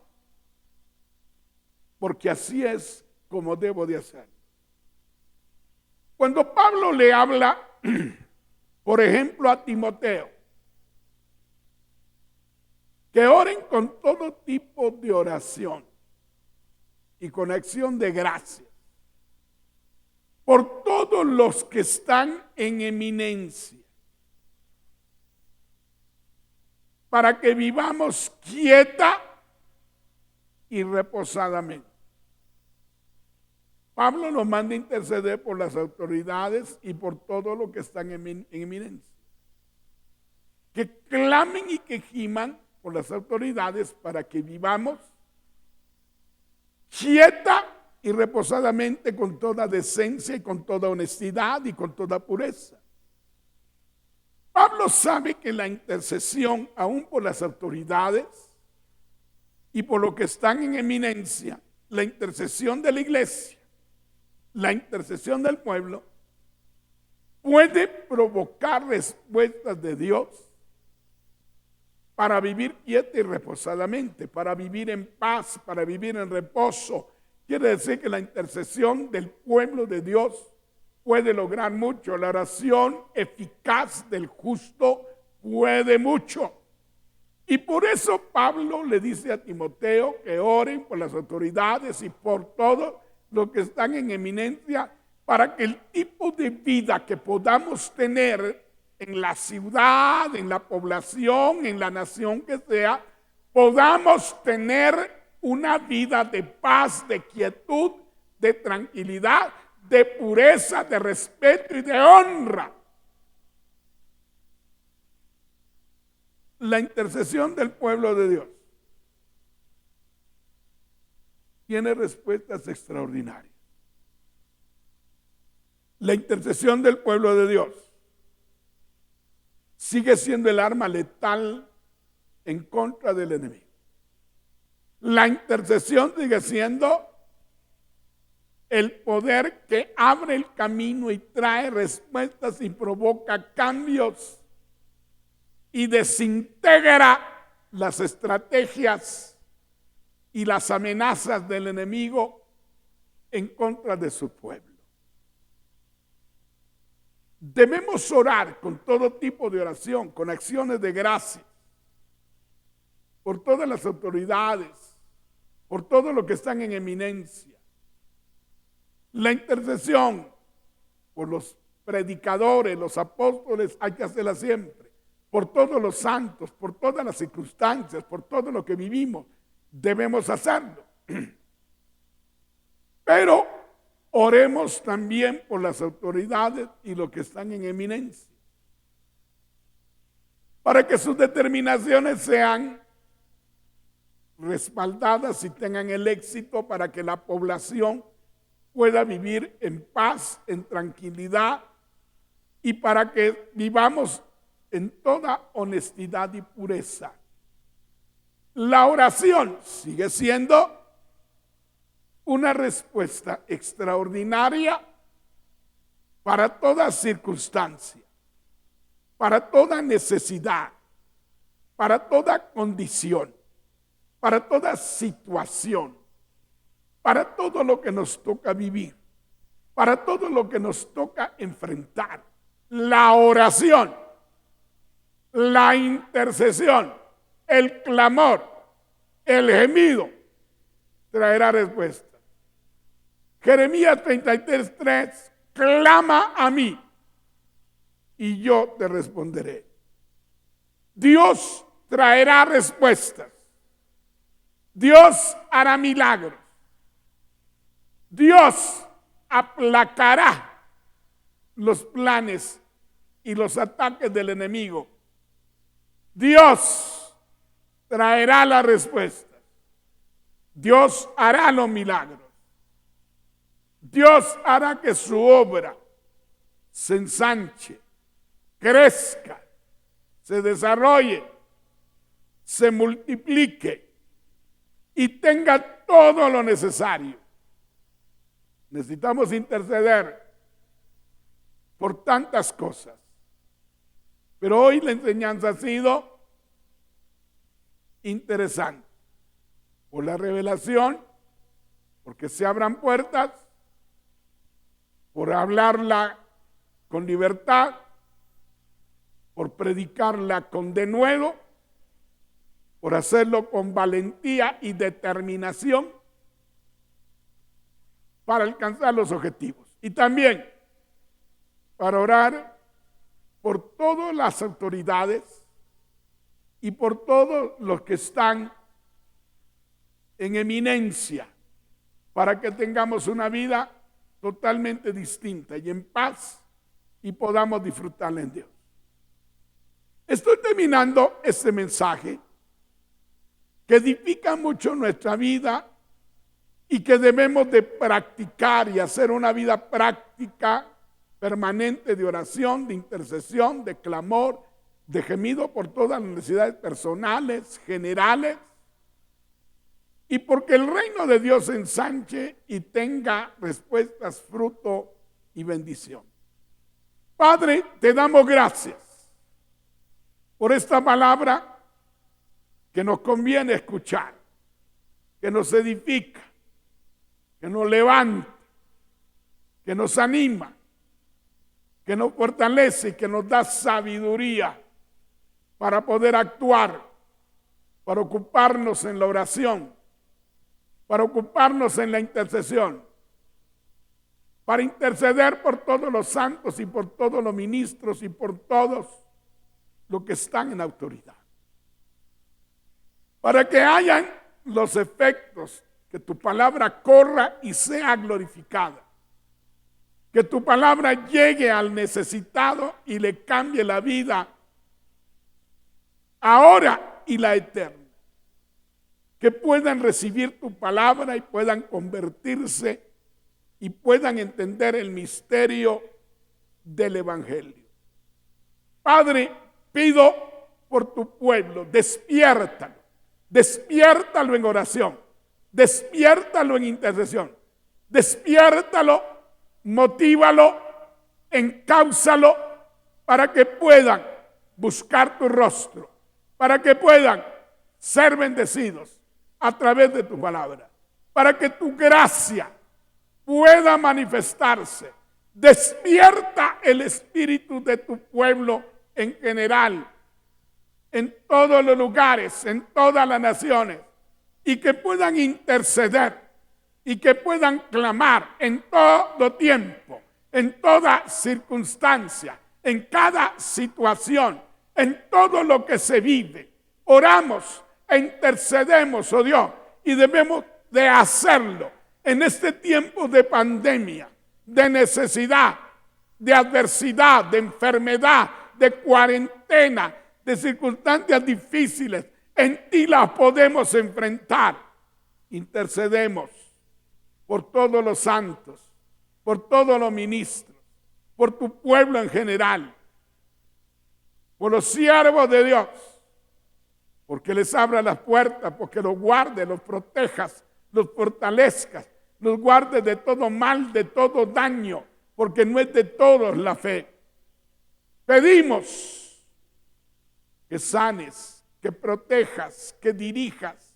porque así es como debo de hacerlo. Cuando Pablo le habla, por ejemplo, a Timoteo, que oren con todo tipo de oración y con acción de gracias por todos los que están en eminencia, para que vivamos quieta y reposadamente. Pablo nos manda a interceder por las autoridades y por todo lo que están en eminencia. Que clamen y que giman por las autoridades para que vivamos quieta y reposadamente con toda decencia y con toda honestidad y con toda pureza. Pablo sabe que la intercesión, aún por las autoridades y por lo que están en eminencia, la intercesión de la iglesia, la intercesión del pueblo, puede provocar respuestas de Dios para vivir quieta y reposadamente, para vivir en paz, para vivir en reposo. Quiere decir que la intercesión del pueblo de Dios puede lograr mucho. La oración eficaz del justo puede mucho. Y por eso Pablo le dice a Timoteo que oren por las autoridades y por todos los que están en eminencia, para que el tipo de vida que podamos tener en la ciudad, en la población, en la nación que sea, podamos tener una vida de paz, de quietud, de tranquilidad, de pureza, de respeto y de honra. La intercesión del pueblo de Dios tiene respuestas extraordinarias. La intercesión del pueblo de Dios sigue siendo el arma letal en contra del enemigo. La intercesión sigue siendo el poder que abre el camino y trae respuestas y provoca cambios y desintegra las estrategias y las amenazas del enemigo en contra de su pueblo. debemos orar con todo tipo de oración, con acciones de gracia, por todas las autoridades, por todo lo que están en eminencia. La intercesión por los predicadores, los apóstoles, hay que hacerla siempre. Por todos los santos, por todas las circunstancias, por todo lo que vivimos, debemos hacerlo. Pero oremos también por las autoridades y los que están en eminencia, para que sus determinaciones sean respaldadas y tengan el éxito, para que la población pueda vivir en paz, en tranquilidad, y para que vivamos en toda honestidad y pureza. La oración sigue siendo una respuesta extraordinaria para toda circunstancia, para toda necesidad, para toda condición, para toda situación, para todo lo que nos toca vivir, para todo lo que nos toca enfrentar. La oración, la intercesión, el clamor, el gemido, traerá respuesta. Jeremías 33:3, clama a mí y yo te responderé. Dios traerá respuestas. Dios hará milagros. Dios aplacará los planes y los ataques del enemigo. Dios traerá la respuesta. Dios hará los milagros. Dios hará que su obra se ensanche, crezca, se desarrolle, se multiplique y tenga todo lo necesario. Necesitamos interceder por tantas cosas. Pero hoy la enseñanza ha sido interesante. Por la revelación, porque se abran puertas, por hablarla con libertad, por predicarla con denuedo, por hacerlo con valentía y determinación para alcanzar los objetivos. Y también para orar por todas las autoridades y por todos los que están en eminencia, para que tengamos una vida totalmente distinta y en paz y podamos disfrutarla en Dios. Estoy terminando este mensaje que edifica mucho nuestra vida y que debemos de practicar y hacer una vida práctica permanente de oración, de intercesión, de clamor, de gemido por todas las necesidades personales, generales, y porque el reino de Dios se ensanche y tenga respuestas, fruto y bendición. Padre, te damos gracias por esta palabra que nos conviene escuchar, que nos edifica, que nos levanta, que nos anima, que nos fortalece y que nos da sabiduría para poder actuar, para ocuparnos en la oración, para ocuparnos en la intercesión, para interceder por todos los santos y por todos los ministros y por todos los que están en autoridad. Para que hayan los efectos, que tu palabra corra y sea glorificada. Que tu palabra llegue al necesitado y le cambie la vida ahora y la eterna. Que puedan recibir tu palabra y puedan convertirse y puedan entender el misterio del Evangelio. Padre, pido por tu pueblo, despiértalo en oración, despiértalo en intercesión, despiértalo, motívalo, encáuzalo para que puedan buscar tu rostro, para que puedan ser bendecidos a través de tu palabra, para que tu gracia pueda manifestarse Despierta el espíritu de tu pueblo en general, en todos los lugares, en todas las naciones, y que puedan interceder y que puedan clamar en todo tiempo, en toda circunstancia, en cada situación, en todo lo que se vive. Oramos e intercedemos, oh Dios, y debemos de hacerlo en este tiempo de pandemia, de necesidad, de adversidad, de enfermedad, de cuarentena, de circunstancias difíciles. En ti las podemos enfrentar. Intercedemos por todos los santos, por todos los ministros, por tu pueblo en general, por los siervos de Dios, porque les abra las puertas, porque los guarde, los protejas, los fortalezcas, los guarde de todo mal, de todo daño, porque no es de todos la fe. Pedimos que sanes, que protejas, que dirijas,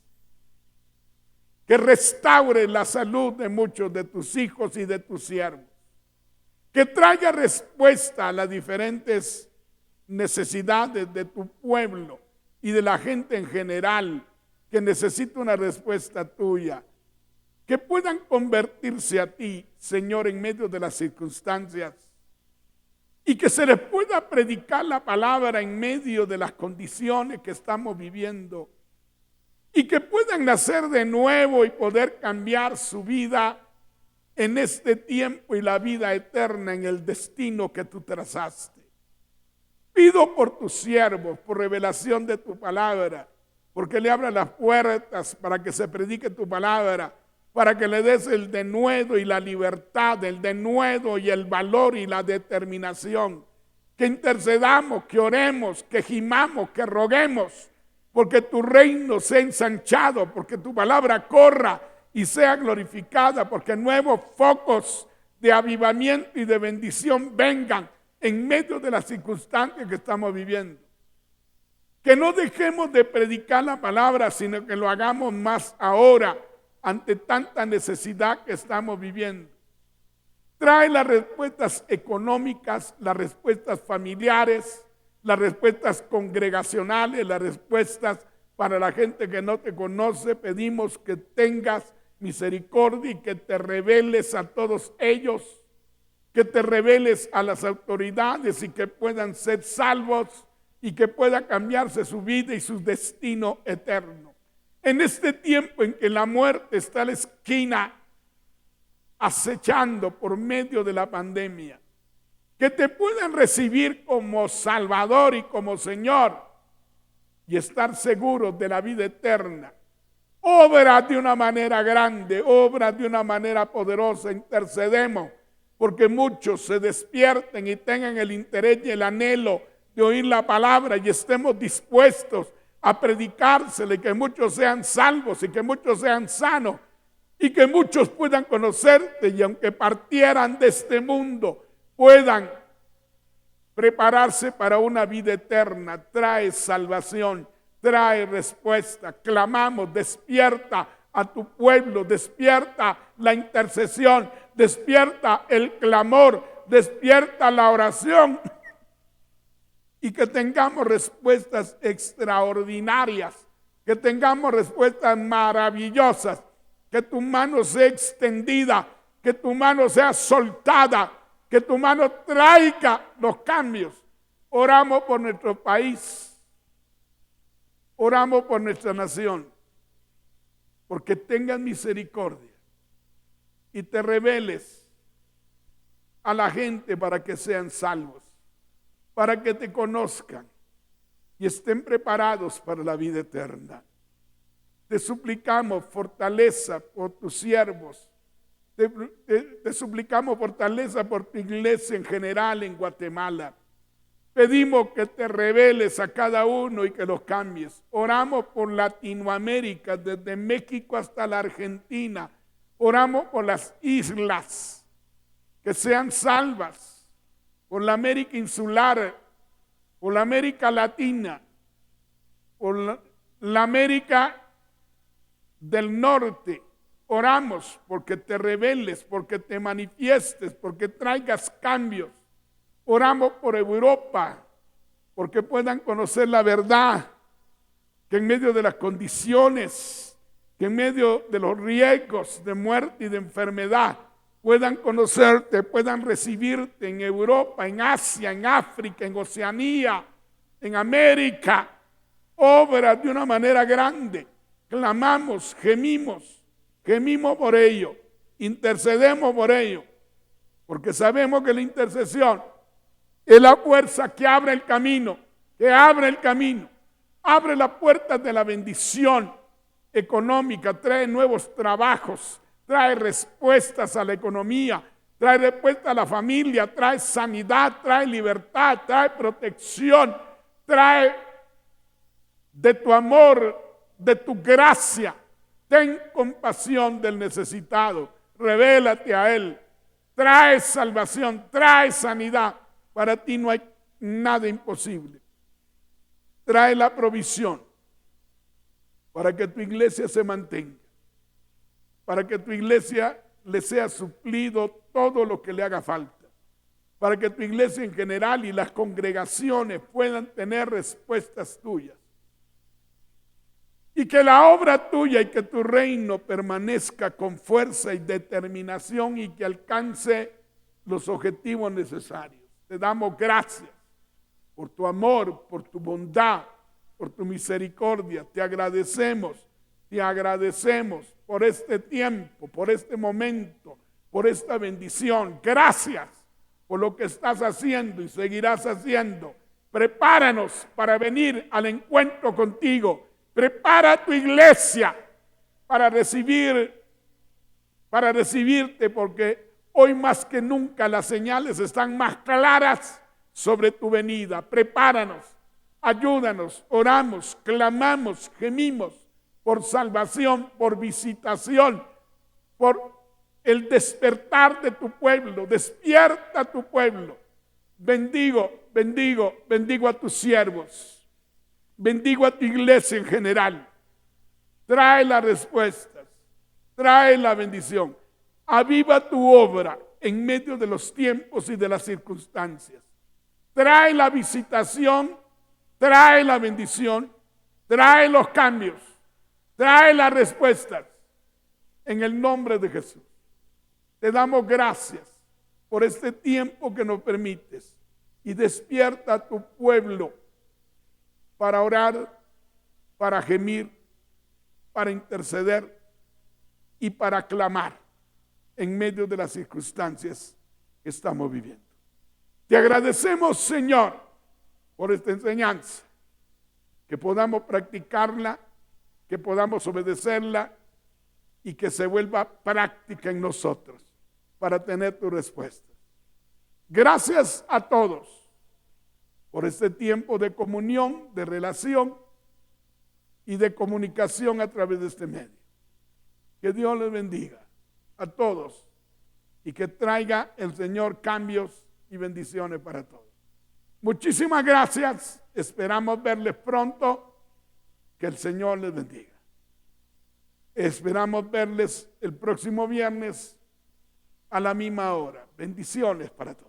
que restaure la salud de muchos de tus hijos y de tus siervos, que traiga respuesta a las diferentes necesidades de tu pueblo y de la gente en general que necesita una respuesta tuya, que puedan convertirse a ti, Señor, en medio de las circunstancias, y que se les pueda predicar la palabra en medio de las condiciones que estamos viviendo, y que puedan nacer de nuevo y poder cambiar su vida en este tiempo y la vida eterna en el destino que tú trazaste. Pido por tus siervos, por revelación de tu palabra, porque le abras las puertas para que se predique tu palabra, para que le des el denuedo y la libertad, el denuedo y el valor y la determinación. Que intercedamos, que oremos, que gimamos, que roguemos, porque tu reino sea ensanchado, porque tu palabra corra y sea glorificada, porque nuevos focos de avivamiento y de bendición vengan en medio de las circunstancias que estamos viviendo. Que no dejemos de predicar la palabra, sino que lo hagamos más ahora, ante tanta necesidad que estamos viviendo. Trae las respuestas económicas, las respuestas familiares, las respuestas congregacionales, las respuestas para la gente que no te conoce. Pedimos que tengas misericordia y que te reveles a todos ellos, que te reveles a las autoridades y que puedan ser salvos y que pueda cambiarse su vida y su destino eterno. En este tiempo en que la muerte está a la esquina acechando por medio de la pandemia, que te puedan recibir como Salvador y como Señor y estar seguros de la vida eterna. Obra de una manera grande, obra de una manera poderosa. Intercedemos porque muchos se despierten y tengan el interés y el anhelo de oír la palabra y estemos dispuestos a predicársela, y que muchos sean salvos y que muchos sean sanos y que muchos puedan conocerte y aunque partieran de este mundo puedan prepararse para una vida eterna. Trae salvación, trae respuesta. Clamamos, despierta a tu pueblo, despierta la intercesión, despierta el clamor, despierta la oración. Y que tengamos respuestas extraordinarias, que tengamos respuestas maravillosas, que tu mano sea extendida, que tu mano sea soltada, que tu mano traiga los cambios. Oramos por nuestro país, oramos por nuestra nación, porque tengas misericordia y te reveles a la gente para que sean salvos, para que te conozcan y estén preparados para la vida eterna. Te suplicamos fortaleza por tus siervos, te suplicamos fortaleza por tu iglesia en general en Guatemala. Pedimos que te reveles a cada uno y que los cambies. Oramos por Latinoamérica, desde México hasta la Argentina. Oramos por las islas, que sean salvas, por la América insular, por la América Latina, por la América del Norte, oramos porque te reveles, porque te manifiestes, porque traigas cambios. Oramos por Europa, porque puedan conocer la verdad, que en medio de las condiciones, que en medio de los riesgos de muerte y de enfermedad, puedan conocerte, puedan recibirte en Europa, en Asia, en África, en Oceanía, en América. Obra de una manera grande. Clamamos, gemimos por ello, intercedemos por ello, porque sabemos que la intercesión es la fuerza que abre el camino, abre las puertas de la bendición económica, trae nuevos trabajos, trae respuestas a la economía, trae respuesta a la familia, trae sanidad, trae libertad, trae protección, trae de tu amor, de tu gracia. Ten compasión del necesitado, revélate a él, trae salvación, trae sanidad. Para ti no hay nada imposible. Trae la provisión para que tu iglesia se mantenga, para que tu iglesia le sea suplido todo lo que le haga falta, para que tu iglesia en general y las congregaciones puedan tener respuestas tuyas. Y que la obra tuya y que tu reino permanezca con fuerza y determinación y que alcance los objetivos necesarios. Te damos gracias por tu amor, por tu bondad, por tu misericordia. Te agradecemos por este tiempo, por este momento, por esta bendición. Gracias por lo que estás haciendo y seguirás haciendo. Prepáranos para venir al encuentro contigo. Prepara tu iglesia para recibirte, porque hoy más que nunca las señales están más claras sobre tu venida. Prepáranos, ayúdanos, oramos, clamamos, gemimos por salvación, por visitación, por el despertar de tu pueblo. Despierta a tu pueblo. Bendigo a tus siervos. Bendigo a tu iglesia en general. Trae las respuestas, trae la bendición. Aviva tu obra en medio de los tiempos y de las circunstancias. Trae la visitación, trae la bendición, trae los cambios, trae las respuestas. En el nombre de Jesús. Te damos gracias por este tiempo que nos permites y despierta a tu pueblo para orar, para gemir, para interceder y para clamar en medio de las circunstancias que estamos viviendo. Te agradecemos, Señor, por esta enseñanza, que podamos practicarla, que podamos obedecerla y que se vuelva práctica en nosotros para tener tu respuesta. Gracias a todos por este tiempo de comunión, de relación y de comunicación a través de este medio. Que Dios les bendiga a todos y que traiga el Señor cambios y bendiciones para todos. Muchísimas gracias. Esperamos verles pronto. Que el Señor les bendiga. Esperamos verles el próximo viernes a la misma hora. Bendiciones para todos.